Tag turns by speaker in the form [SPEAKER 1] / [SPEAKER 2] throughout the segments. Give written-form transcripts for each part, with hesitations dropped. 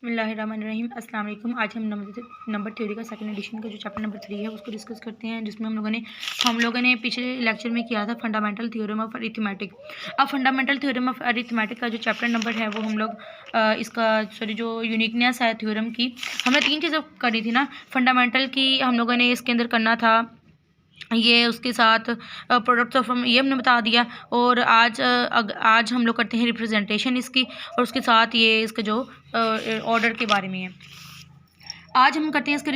[SPEAKER 1] बिस्मिल्लाहिर्रहमानिर्रहीम। अस्सलाम वालेकुम। आज हम नंबर थ्योरी का सेकंड एडिशन का जो चैप्टर नंबर 3 है उसको डिस्कस करते हैं, जिसमें हम लोगों ने पिछले लेक्चर में किया था फंडामेंटल थ्योरम ऑफ अरिथमेटिक। अब फंडामेंटल थ्योरम ऑफ अरिथमेटिक का जो चैप्टर नंबर है वो हम लोग जो यूनिकनेस है थ्योरम की, हमने 3 चीज़ें करी थी ना। फंडामेंटल की हम लोगों ने इसके अंदर करना था ये, उसके साथ प्रोडक्ट्स ऑफ ये हमने बता दिया, और आज हम लोग करते हैं रिप्रेजेंटेशन इसकी, और उसके साथ ये इसका जो ऑर्डर के बारे में है। आज हम करते हैं इसके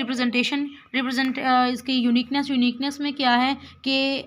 [SPEAKER 1] इसकी यूनिकनेस में क्या है कि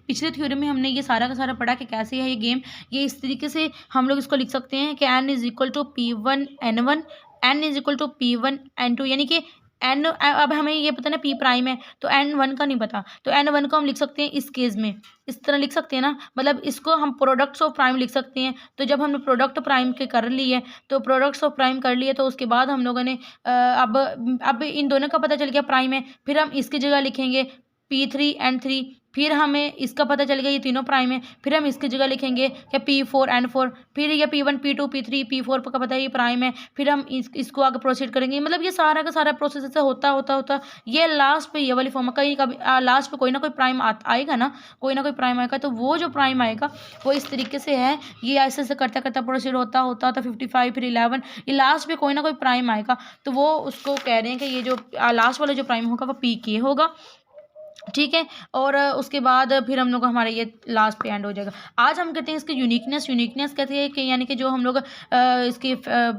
[SPEAKER 1] पिछले थ्योरम में हमने ये सारा का सारा पढ़ा कि कैसे है ये गेम। ये इस तरीके से हम लोग इसको लिख सकते हैं कि n is equal to P1N1, n is equal to P1N2, यानी कि n, अब हमें ये पता ना P प्राइम है तो N1 का नहीं पता, तो N1 को हम लिख सकते हैं इस केस में इस तरह लिख सकते हैं ना, मतलब इसको हम प्रोडक्ट्स ऑफ प्राइम लिख सकते हैं। तो जब हमने प्रोडक्ट प्राइम के कर लिए, तो प्रोडक्ट्स ऑफ प्राइम कर लिए, तो उसके बाद हम लोगों ने अब इन दोनों का पता चल गया प्राइम है, फिर हम इसकी जगह लिखेंगे P3N3, फिर हमें इसका पता चल गया ये तीनों प्राइम है, फिर हम इसकी जगह लिखेंगे क्या P4N4, फिर ये P1 P2 P3 P4 का पता है ये प्राइम है, फिर हम इसको आगे प्रोसीड करेंगे। मतलब ये सारा का सारा प्रोसेस ऐसे होता ये लास्ट पे ये वाली फॉर्म कहीं कभी लास्ट पे कोई ना कोई प्राइम आएगा ना, कोई ना कोई प्राइम आएगा, तो वो जो प्राइम आएगा वो इस तरीके से है, ये ऐसे ऐसे करता करता प्रोसीड होता 55 फिर 11, ये लास्ट पे कोई ना कोई प्राइम आएगा, तो वो उसको कह रहे हैं कि ये जो लास्ट वाला जो प्राइम होगा वो PK होगा, ठीक है। और उसके बाद फिर हम लोग हमारे ये लास्ट पे एंड हो जाएगा। आज हम कहते हैं इसकी यूनिकनेस कहते हैं कि यानी कि जो हम लोग इसके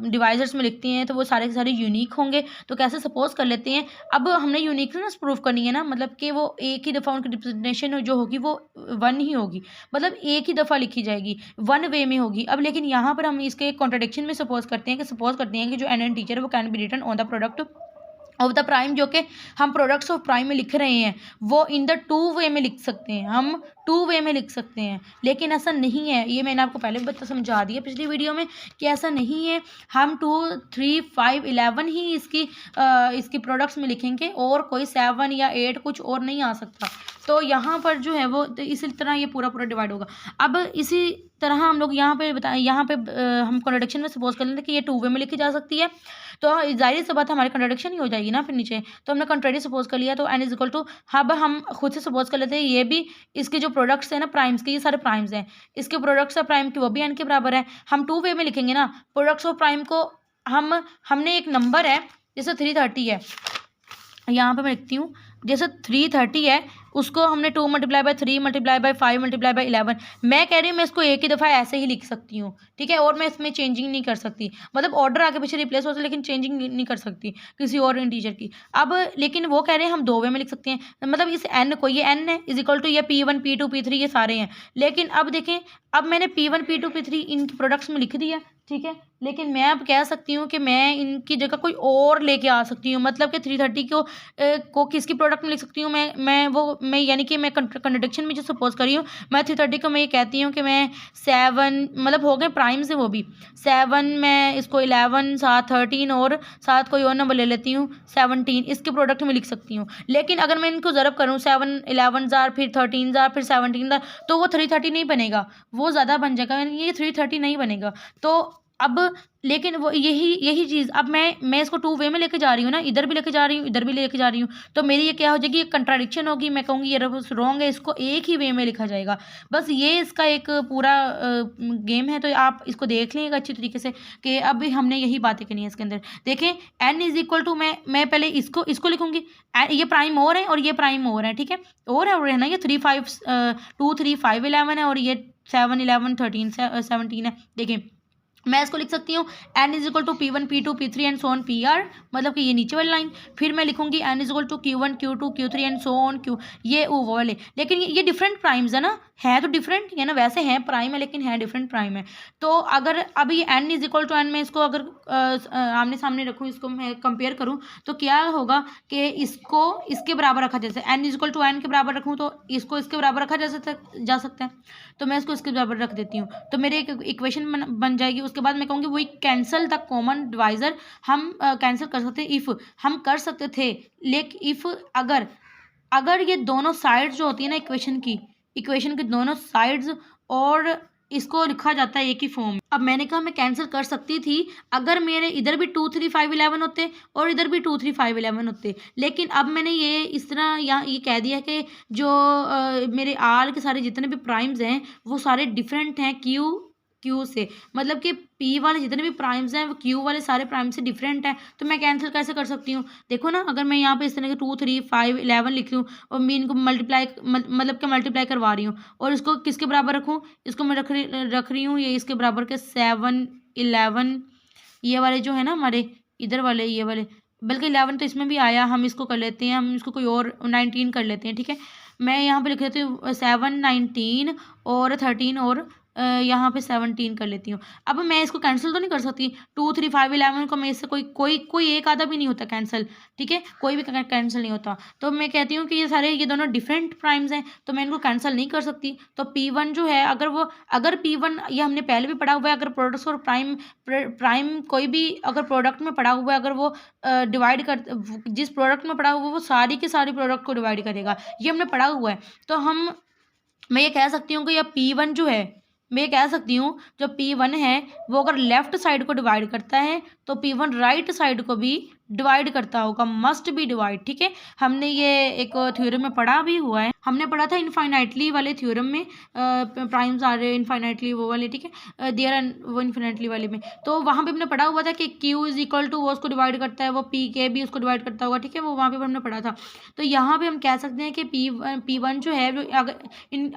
[SPEAKER 1] डिवाइजर्स में लिखते हैं तो वो सारे के सारे यूनिक होंगे। तो कैसे सपोज कर लेते हैं, अब हमने यूनिकनेस प्रूव करनी है ना, मतलब कि वो एक ही दफ़ा उनकी रिप्रेजेंटेशन जो होगी वो 1 ही होगी, मतलब एक ही दफ़ा लिखी जाएगी, 1 वे में होगी। अब लेकिन यहाँ पर हम इसके कॉन्ट्रडिक्शन में सपोज करते हैं कि जो NN टीचर है वो can be written on the product of the prime, जो कि हम प्रोडक्ट्स ऑफ प्राइम में लिख रहे हैं वो इन द 2 वे में लिख सकते हैं, हम 2 वे में लिख सकते हैं। लेकिन ऐसा नहीं है, ये मैंने आपको पहले समझा दिया पिछली वीडियो में कि ऐसा नहीं है। हम 2, 3, 5, 11 ही इसकी प्रोडक्ट्स में लिखेंगे, और कोई 7 या 8 कुछ और नहीं आ सकता। तो यहाँ पर जो है वो तो इसी तरह ये पूरा डिवाइड होगा। अब इसी तरह हम लोग यहाँ पे हम कॉन्ट्रडिक्शन में सपोज कर लेते हैं कि ये 2 वे में लिखी जा सकती है, तो जाहिर सी बात हमारी कॉन्ट्रडिक्शन ही हो जाएगी ना फिर नीचे। तो हमने कॉन्ट्ररी सपोज कर लिया, तो n इज इक्वल टू, अब हम खुद से सपोज कर लेते हैं ये भी इसके जो प्रोडक्ट्स हैं ना प्राइम्स के, ये सारे प्राइम्स हैं, इसके प्रोडक्ट्स है प्राइम के वो भी n के बराबर है। हम 2 वे में लिखेंगे ना प्रोडक्ट्स ऑफ प्राइम को, हमने एक नंबर है जैसे 330 है, यहाँ पे मैं लिखती हूँ जैसे 330 है, उसको हमने 2 × 3 × 5 × 11, मैं कह रही हूँ मैं इसको एक ही दफ़ा ऐसे ही लिख सकती हूँ, ठीक है, और मैं इसमें चेंजिंग नहीं कर सकती, मतलब ऑर्डर आगे पीछे रिप्लेस होता है लेकिन चेंजिंग नहीं कर सकती किसी और इंटीजर की। अब लेकिन वो कह रहे हैं हम 2 वे में लिख सकते हैं, मतलब इस n को, ये n है इज इक्वल टू ये P1 P2 P3 ये सारे हैं। लेकिन अब देखें, अब मैंने P1 P2 P3 इनके प्रोडक्ट्स में लिख दिया, ठीक है, लेकिन मैं अब कह सकती हूँ कि मैं इनकी जगह कोई और लेके आ सकती हूँ, मतलब कि 330 को किसकी प्रोडक्ट में लिख सकती हूँ, मैं यानी कि मैं कंट्रडिक्शन में जो सपोज करी हूँ, मैं 330 को मैं ये कहती हूँ कि मैं 7, मतलब हो गए प्राइम से वो भी 7, मैं इसको 11 साथ 13 और साथ कोई और नंबर ले लेती हूँ 17, इसके प्रोडक्ट में लिख सकती हूँ। लेकिन अगर मैं इनको ज़रब करूँ 7 11 जार फिर 13 जार फिर 17 जार, तो वो 330 नहीं बनेगा, वो ज़्यादा बन जाएगा, यानी ये 330 नहीं बनेगा। तो अब लेकिन वो यही चीज़ अब मैं इसको 2 वे में लेके जा रही हूँ ना, इधर भी लेके जा रही हूँ इधर भी लेके जा रही हूँ, तो मेरी ये क्या हो जाएगी, एक कंट्राडिक्शन होगी, मैं कहूँगी ये रॉन्ग है, इसको एक ही वे में लिखा जाएगा। बस ये इसका एक पूरा गेम है, तो आप इसको देख लेंगे अच्छी तरीके से कि अब हमने यही बातें करनी है इसके अंदर। देखें n इज इक्वल टू, मैं पहले इसको लिखूँगी, ये प्राइम और है और ये प्राइम और है, ठीक है, और है ना, ये 2 3 5 11 है और ये 7 11 13 17 है। देखें मैं इसको लिख सकती हूँ n is equal to P1 P2 P3 and so on PR, मतलब कि ये नीचे वाली लाइन, फिर मैं लिखूंगी n is equal to Q1 Q2 Q3 and so on Q, ये वो वाले, लेकिन ये डिफरेंट प्राइम्स है ना, है तो डिफरेंट है ना, वैसे हैं प्राइम है लेकिन है डिफरेंट प्राइम है। तो अगर अब ये n is equal to n, मैं इसको अगर आमने सामने रखूँ, इसको मैं कंपेयर करूँ, तो क्या होगा कि इसको इसके बराबर रखा, जैसे n is equal to n के बराबर रखूँ तो इसको इसके बराबर रखा जा सकता है, तो मैं इसको इसके बराबर रख देती हूँ, तो मेरे एक इक्वेशन बन जाएगी। उसके बाद मैं कहूँगी वही कैंसिल द कॉमन डिवाइजर, हम कैंसिल कर सकते हैं, इफ़ हम कर सकते थे, लेकिन इफ़ अगर ये दोनों साइड्स जो होती है ना इक्वेशन के दोनों साइड्स और इसको लिखा जाता है एक ही फॉर्म। अब मैंने कहा मैं कैंसिल कर सकती थी अगर मेरे इधर भी 2 3 5 11 होते और इधर भी 2 3 5 11 होते, लेकिन अब मैंने ये इस तरह यहाँ ये कह दिया कि जो मेरे आर के सारे जितने भी प्राइम्स हैं वो सारे डिफरेंट हैं क्यू से, मतलब कि पी वाले जितने भी प्राइम्स हैं वो क्यू वाले सारे प्राइम से डिफरेंट हैं। तो मैं कैंसिल कैसे कर सकती हूँ? देखो ना, अगर मैं यहाँ पे इस तरह के 2 3 5 11 लिख लूँ और मैं इनको मल्टीप्लाई मतलब कि मल्टीप्लाई करवा रही हूँ और इसको किसके बराबर रखूँ? इसको मैं रख रही हूँ ये इसके बराबर के 7 11, ये वाले जो है ना हमारे इधर वाले ये वाले, बल्कि 11 तो इसमें भी आया, हम इसको कर लेते हैं, हम इसको कोई और 19 कर लेते हैं, ठीक है। मैं यहाँ पे लिख लेती हूँ 7 19 और 13 और यहाँ पे 17 कर लेती हूँ। अब मैं इसको कैंसिल तो नहीं कर सकती, 2 3 5 11 को मैं इससे कोई एक आधा भी नहीं होता कैंसिल, ठीक है, कोई भी कैंसिल नहीं होता। तो मैं कहती हूँ कि ये दोनों डिफरेंट प्राइम्स हैं तो मैं इनको कैंसिल नहीं कर सकती। तो P1 जो है अगर P1 ये हमने पहले भी पढ़ा हुआ है, अगर प्रोडक्ट्स और प्राइम कोई भी अगर प्रोडक्ट में पढ़ा हुआ है, अगर वो डिवाइड कर जिस प्रोडक्ट में पढ़ा हुआ है वो सारी के सारी प्रोडक्ट को डिवाइड करेगा, ये हमने पढ़ा हुआ है। तो मैं ये कह सकती हूँ कि यह P1 जो है, मैं ये कह सकती हूँ जो P1 है वो अगर लेफ्ट साइड को डिवाइड करता है तो P1 राइट साइड को भी डिवाइड करता होगा, मस्ट बी डिवाइड, ठीक है। हमने ये एक थ्योरम में पढ़ा भी हुआ है, हमने पढ़ा था इनफाइनाइटली वाले थ्योरम में, प्राइम्स आ रहे हैं इनफाइनाइटली वो वाले, ठीक है, देयर एंड वो इनफाइनाइटली वाले में। तो वहाँ पे हमने पढ़ा हुआ था कि Q इज इक्वल टू वो उसको डिवाइड करता है, वो PK भी उसको डिवाइड करता होगा, ठीक है, वो वहाँ पे हमने पढ़ा था। तो यहाँ पे हम कह सकते हैं कि P1 जो है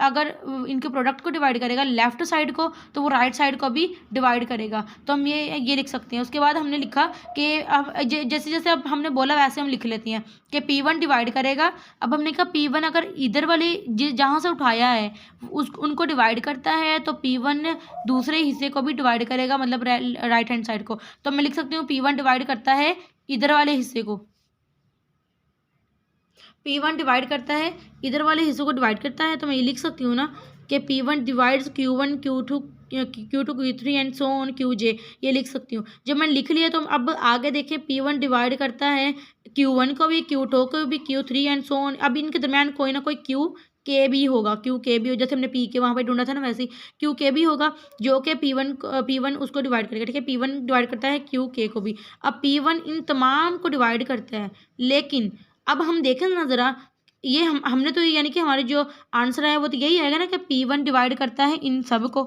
[SPEAKER 1] अगर इनके प्रोडक्ट को डिवाइड करेगा लेफ्ट साइड को तो वो राइट साइड को भी डिवाइड करेगा। तो हम ये लिख सकते हैं। उसके बाद हमने लिखा कि अब जैसे जैसे अब हमने बोला वैसे हम लिख लेते हैं कि P1 डिवाइड करेगा। अब हमने कहा P1 अगर इधर वाले जहाँ से उठाया है उनको डिवाइड करता है तो P1 दूसरे हिस्से को भी डिवाइड करेगा, मतलब राइट हैंड साइड को। तो मैं लिख सकती हूँ P1 डिवाइड करता है इधर वाले हिस्से को, P1 डिवाइड करता है इधर वाले हिस्सों को डिवाइड करता है। तो मैं ये लिख सकती हूँ ना कि P1 divides Q1 Q2 Q3 and so on QJ, ये लिख सकती हूँ। जब मैंने लिख लिया तो अब आगे देखें P1 डिवाइड करता है Q1 को भी, Q2 को भी, Q3 एंड सो ऑन। अब इनके दरमियान कोई ना कोई QK भी होगा, QK भी हो, जैसे हमने PK वहाँ पे ढूंढा था ना वैसे ही QK भी होगा जो कि P1 उसको डिवाइड करेगा, ठीक है। P1 डिवाइड करता है QK को भी। अब P1 इन तमाम को डिवाइड करता है, लेकिन अब हम देखें ना ज़रा, ये हमने तो यानी कि हमारे जो आंसर है वो तो यही आएगा ना कि P1 डिवाइड करता है इन सब को।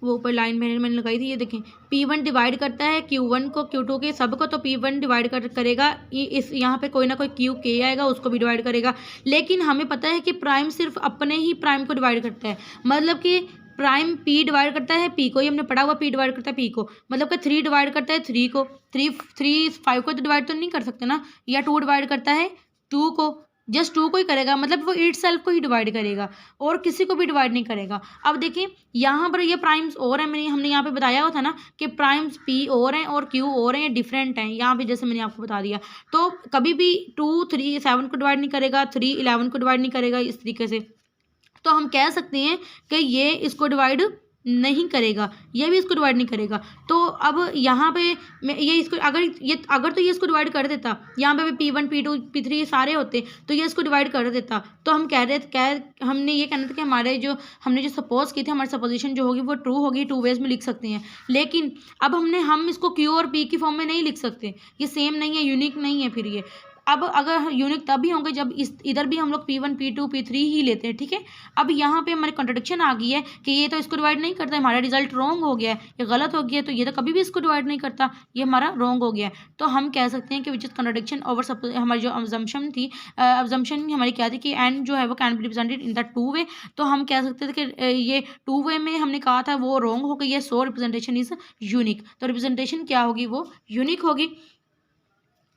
[SPEAKER 1] वो ऊपर लाइन मैंने लगाई थी, ये देखें, P1 डिवाइड करता है Q1 को Q2 के सब को, तो P1 डिवाइड करेगा इस यहाँ पे कोई ना कोई QK आएगा उसको भी डिवाइड करेगा। लेकिन हमें पता है कि प्राइम सिर्फ अपने ही प्राइम को डिवाइड करता है, मतलब कि प्राइम P डिवाइड करता है P को, ये हमने पढ़ा हुआ, P डिवाइड करता है P को, मतलब कि 3 डिवाइड करता है 3 को, 3 5 को तो डिवाइड तो नहीं कर सकते ना, या 2 डिवाइड करता है 2 को, जस्ट 2 को ही करेगा, मतलब वो इट सेल्फ को ही डिवाइड करेगा और किसी को भी डिवाइड नहीं करेगा। अब देखिए यहाँ पर ये प्राइम्स और हैं, हमने यहाँ पे बताया हुआ था ना कि प्राइम्स P और हैं और Q और हैं, डिफरेंट हैं यहाँ पे, जैसे मैंने आपको बता दिया। तो कभी भी 2 3 7 को डिवाइड नहीं करेगा, 3 11 को डिवाइड नहीं करेगा, इस तरीके से। तो हम कह सकते हैं कि ये इसको डिवाइड नहीं करेगा, ये भी इसको डिवाइड नहीं करेगा। तो अब यहाँ पे मैं ये इसको अगर तो ये इसको डिवाइड कर देता, यहाँ पे भी P1 P2 P3 सारे होते तो ये इसको डिवाइड कर देता। तो हम हमने ये कहना था कि हमने जो सपोज की थी, हमारी सपोजिशन जो होगी वो ट्रू होगी, 2 वेज में लिख सकते हैं। लेकिन अब हम इसको Q और P की फॉर्म में नहीं लिख सकते, ये सेम नहीं है, यूनिक नहीं है। फिर ये अब अगर यूनिक तभी होंगे जब इधर भी हम लोग P1 P2 P3 ही लेते हैं, ठीक है। अब यहाँ पे हमारी कॉन्ट्रडिक्शन आ गई है कि ये तो इसको डिवाइड नहीं करता, हमारा रिजल्ट रॉन्ग हो गया है, ये गलत हो गया है, तो ये तो कभी भी इसको डिवाइड नहीं करता, ये हमारा रॉन्ग हो गया है। तो हम कह सकते हैं कि विच इज कॉन्ट्रडिक्शन ओवर हमारी जो अजम्पशन थी, अजम्पशन हमारी क्या थी कि एंड जो है वो can be represented in the 2 वे। तो हम कह सकते थे कि ये 2 वे में हमने कहा था वो रॉन्ग हो गई है, सो रिप्रेजेंटेशन इज यूनिक। तो रिप्रेजेंटेशन क्या होगी, वो यूनिक होगी।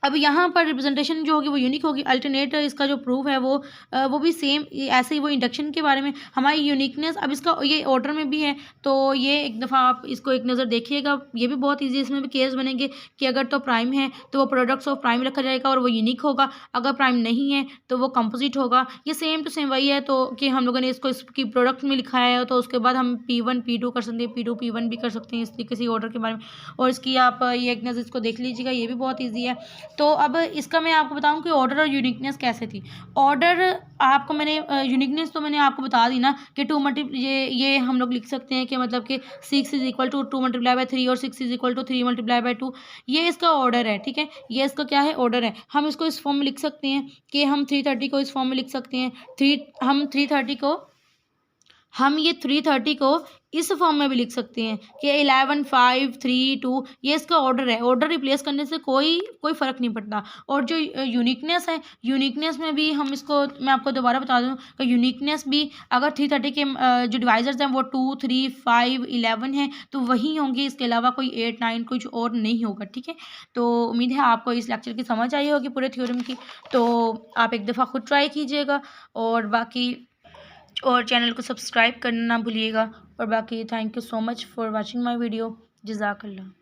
[SPEAKER 1] अब यहाँ पर रिप्रेजेंटेशन जो होगी वो यूनिक होगी। अल्टरनेट इसका जो प्रूफ है वो भी सेम ऐसे ही, वो इंडक्शन के बारे में हमारी यूनिकनेस। अब इसका ये ऑर्डर में भी है, तो ये एक दफ़ा आप इसको एक नज़र देखिएगा, ये भी बहुत इजी, इसमें भी केस बनेंगे कि अगर तो प्राइम है तो वो प्रोडक्ट्स ऑफ प्राइम रखा जाएगा और वो यूनिक होगा, अगर प्राइम नहीं है तो वो कंपोजिट होगा। ये सेम टू सेम वही है, तो कि हम लोगों ने इसको इसकी प्रोडक्ट में लिखा है, तो उसके बाद हम P1 P2 कर सकते हैं, P2 P1 भी कर सकते हैं, इस किसी ऑर्डर के बारे में। और इसकी आप ये एक नज़र इसको देख लीजिएगा, ये भी बहुत ईजी है। तो अब इसका मैं आपको बताऊं कि ऑर्डर और यूनिकनेस कैसे थी। ऑर्डर आपको मैंने यूनिकनेस तो मैंने आपको बता दी ना कि ये हम लोग लिख सकते हैं कि मतलब कि 6 इज इक्वल टू 2 × 3 और 6 इज इक्वल टू 3 × 2। ये इसका ऑर्डर है, ठीक है, ये इसका क्या है, ऑर्डर है। हम इसको इस फॉर्म में लिख सकते हैं कि हम 330 को इस फॉर्म में लिख सकते हैं। हम ये 330 को इस फॉर्म में भी लिख सकते हैं कि 11 5 3 2। ये इसका ऑर्डर है। ऑर्डर रिप्लेस करने से कोई फ़र्क नहीं पड़ता। और जो यूनिकनेस है, यूनिकनेस में भी हम इसको, मैं आपको दोबारा बता दूं कि यूनिकनेस भी अगर 330 के जो डिवाइजर्स हैं वो 2 3 5 11 हैं तो वही होंगे, इसके अलावा कोई 8 9 कुछ और नहीं होगा, ठीक है। तो उम्मीद है आपको इस लेक्चर की समझ आई होगी पूरे थ्योरम की। तो आप एक दफ़ा खुद ट्राई कीजिएगा और चैनल को सब्सक्राइब करना ना भूलिएगा। और बाकी thank you so much for watching my video. जज़ाकल्लाह।